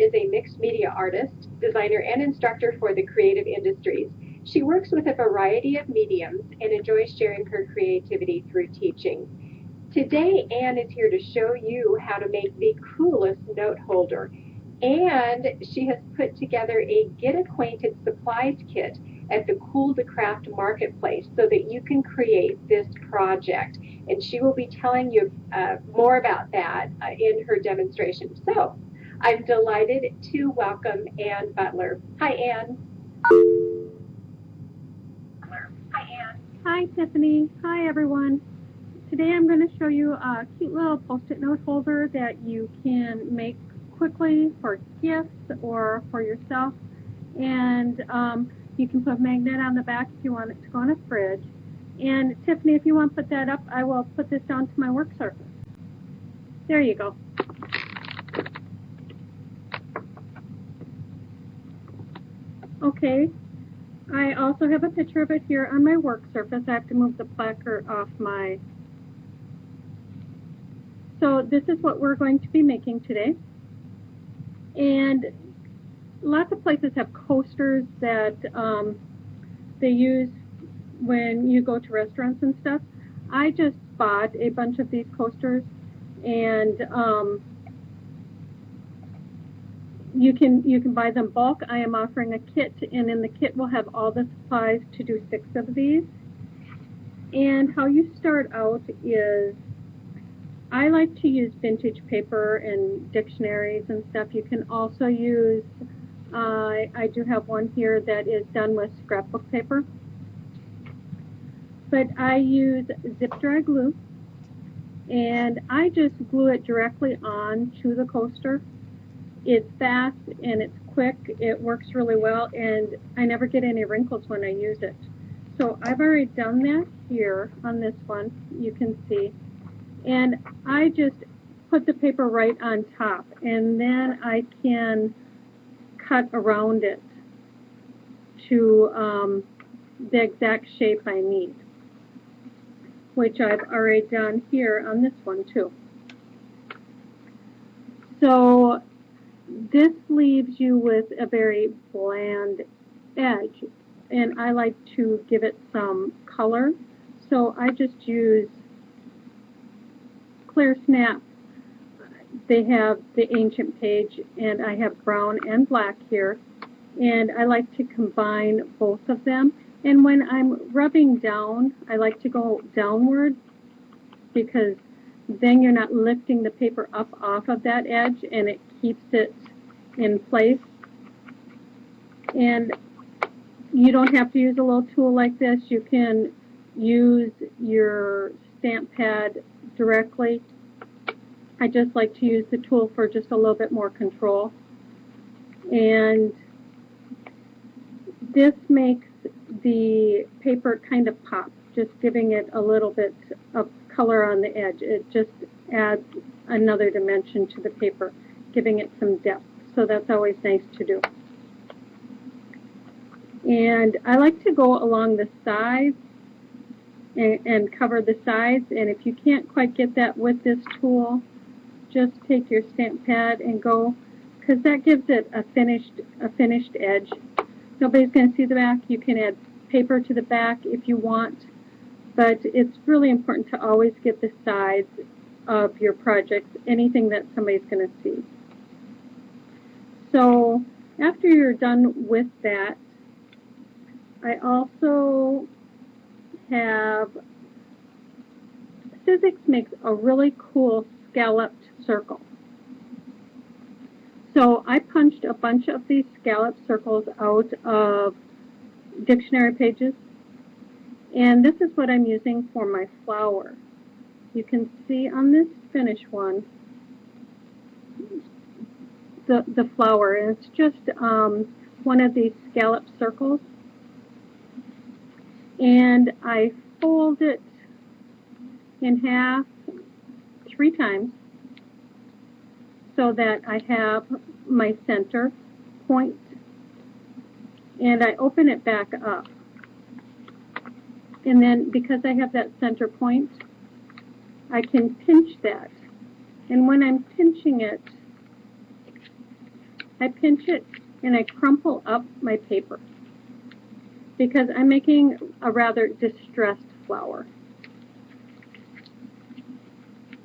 is a mixed media artist, designer, and instructor for the creative industries. She works with a variety of mediums and enjoys sharing her creativity through teaching. Today, Anne is here to show you how to make the coolest note holder. And she has put together a Get Acquainted supplies kit at the Cool2Craft marketplace so that you can create this project. And she will be telling you more about that in her demonstration. So I'm delighted to welcome Anne Butler. Hi, Anne. Hi, Tiffany. Hi, everyone. Today I'm going to show you a cute little post-it note holder that you can make quickly for gifts or for yourself. And you can put a magnet on the back if you want it to go on a fridge. And Tiffany, if you want to put that up, I will put this down to my work surface. There you go. Okay. I also have a picture of it here on my work surface. I have to move the placard off my... So this is what we're going to be making today. And lots of places have coasters that they use when you go to restaurants and stuff. I just bought a bunch of these coasters, and you can buy them bulk. I am offering a kit, and in the kit we'll have all the supplies to do 6 of these. And how you start out is, I like to use vintage paper and dictionaries and stuff. You can also use, I do have one here that is done with scrapbook paper. But I use zip dry glue, and I just glue it directly on to the coaster. It's fast and it's quick. It works really well, and I never get any wrinkles when I use it. So I've already done that here on this one, you can see. And I just put the paper right on top, and then I can cut around it to the exact shape I need, which I've already done here on this one too. So this leaves you with a very bland edge, and I like to give it some color. So I just use Clear Snap. They have the ancient page, and I have brown and black here, and I like to combine both of them. And when I'm rubbing down, I like to go downward, because then you're not lifting the paper up off of that edge, and it keeps it in place. And you don't have to use a little tool like this. You can use your stamp pad directly. I just like to use the tool for just a little bit more control. And this makes the paper kind of pop, just giving it a little bit of color on the edge. It just adds another dimension to the paper, giving it some depth. So that's always nice to do. And I like to go along the sides and cover the sides, and if you can't quite get that with this tool, just take your stamp pad and go, because that gives it a finished edge. Nobody's going to see the back. You can add paper to the back if you want, but it's really important to always get the sides of your projects, anything that somebody's going to see. So after you're done with that, I also have, Sizzix makes a really cool scalloped circle. So I punched a bunch of these scalloped circles out of dictionary pages, and this is what I'm using for my flower. You can see on this finish one the flower, and it's just one of these scalloped circles. And I fold it in half 3 times so that I have my center point, and I open it back up. And then because I have that center point, I can pinch that. And when I'm pinching it, I pinch it and I crumple up my paper because I'm making a rather distressed flower.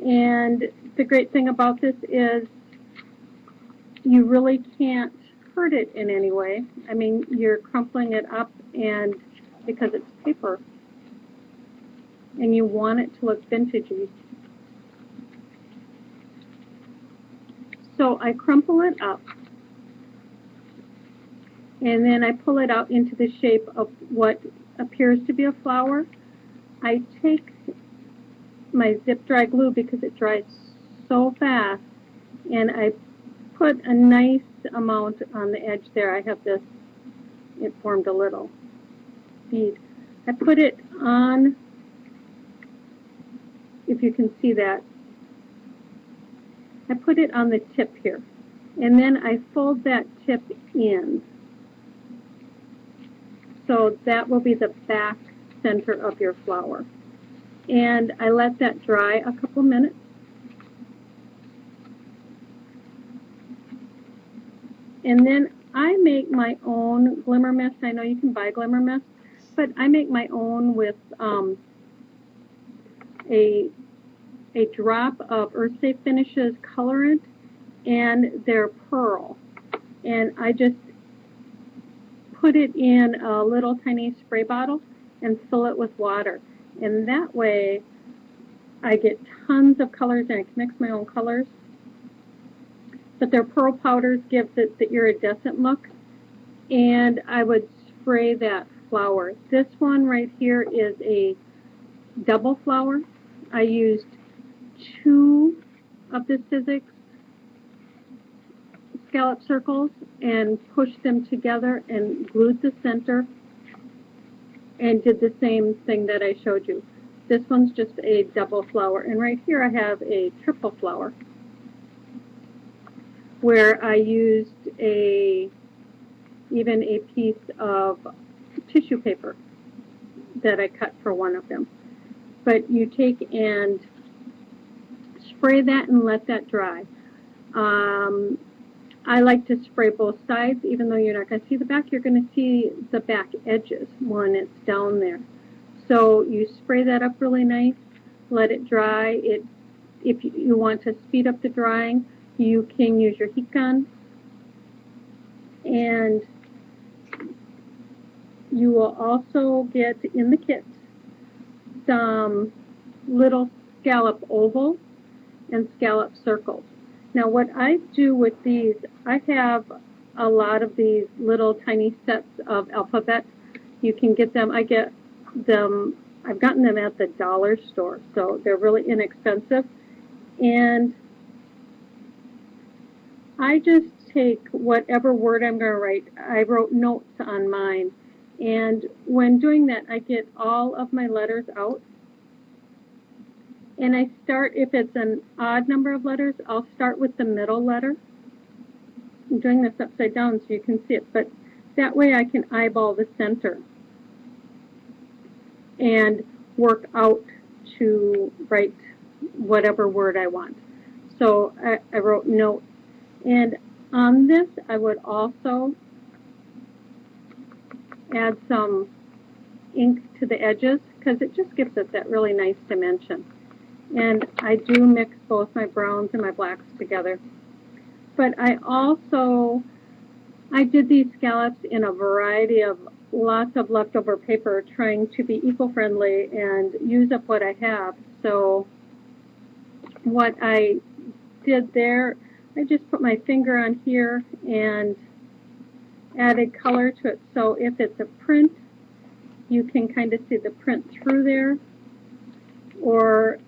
And the great thing about this is you really can't hurt it in any way. I mean, you're crumpling it up and because it's paper and you want it to look vintagey. So I crumple it up and then I pull it out into the shape of what appears to be a flower. I take my zip dry glue because it dries so fast and I put a nice amount on the edge there. I have this, it formed a little bead. I put it on, if you can see that, I put it on the tip here. And then I fold that tip in. So that will be the back center of your flower. And I let that dry a couple minutes. And then I make my own glimmer mist. I know you can buy glimmer mist, but I make my own with a drop of Earth Safe Finishes colorant and their pearl. And I just put it in a little tiny spray bottle and fill it with water. And that way I get tons of colors and I can mix my own colors. But their pearl powders give it the iridescent look. And I would spray that flower. This one right here is a double flower. I used 2 of the Sizzix scallop circles and pushed them together and glued the center and did the same thing that I showed you. This one's just a double flower. And right here I have a triple flower where I used even a piece of tissue paper that I cut for one of them. But you take and spray that and let that dry. I like to spray both sides, even though you're not going to see the back. You're going to see the back edges when it's down there. So you spray that up really nice, let it dry. If you want to speed up the drying, you can use your heat gun. And you will also get in the kit some little scallop ovals and scallop circles. Now what I do with these, I have a lot of these little tiny sets of alphabet. You can get them, I've gotten them at the dollar store, so they're really inexpensive. And I just take whatever word I'm going to write. I wrote notes on mine. And when doing that, I get all of my letters out. And I start, if it's an odd number of letters, I'll start with the middle letter. I'm doing this upside down so you can see it, but that way I can eyeball the center and work out to write whatever word I want. So I wrote notes. And on this, I would also add some ink to the edges because it just gives it that really nice dimension. And I do mix both my browns and my blacks together. But I did these scallops in a variety of lots of leftover paper, trying to be eco-friendly and use up what I have. So what I did there, I just put my finger on here and added color to it. So if it's a print, you can kind of see the print through there. Or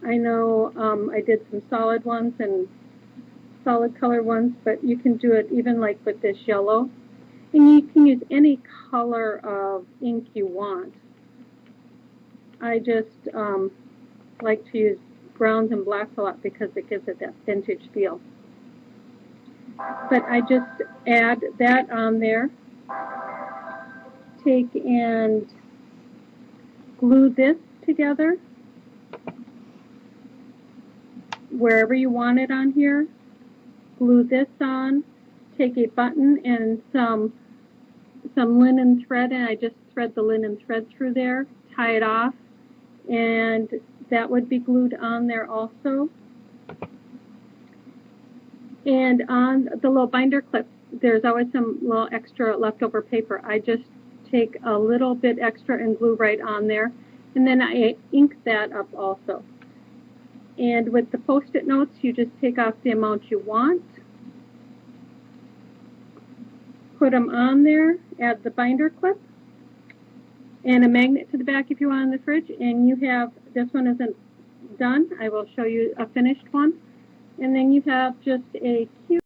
I know I did some solid ones and solid color ones, but you can do it even like with this yellow. And you can use any color of ink you want. I just like to use browns and blacks a lot because it gives it that vintage feel. But I just add that on there. Take and glue this together wherever you want it on here. Glue this on. take a button and some linen thread, and I just thread the linen thread through there, tie it off, and that would be glued on there also. And on the little binder clip, there's always some little extra leftover paper. I just take a little bit extra and glue right on there, and then I ink that up also. And with the Post-it notes, you just take off the amount you want, put them on there, add the binder clip, and a magnet to the back if you want in the fridge, and you have, this one isn't done. I will show you a finished one. And then you have just a cute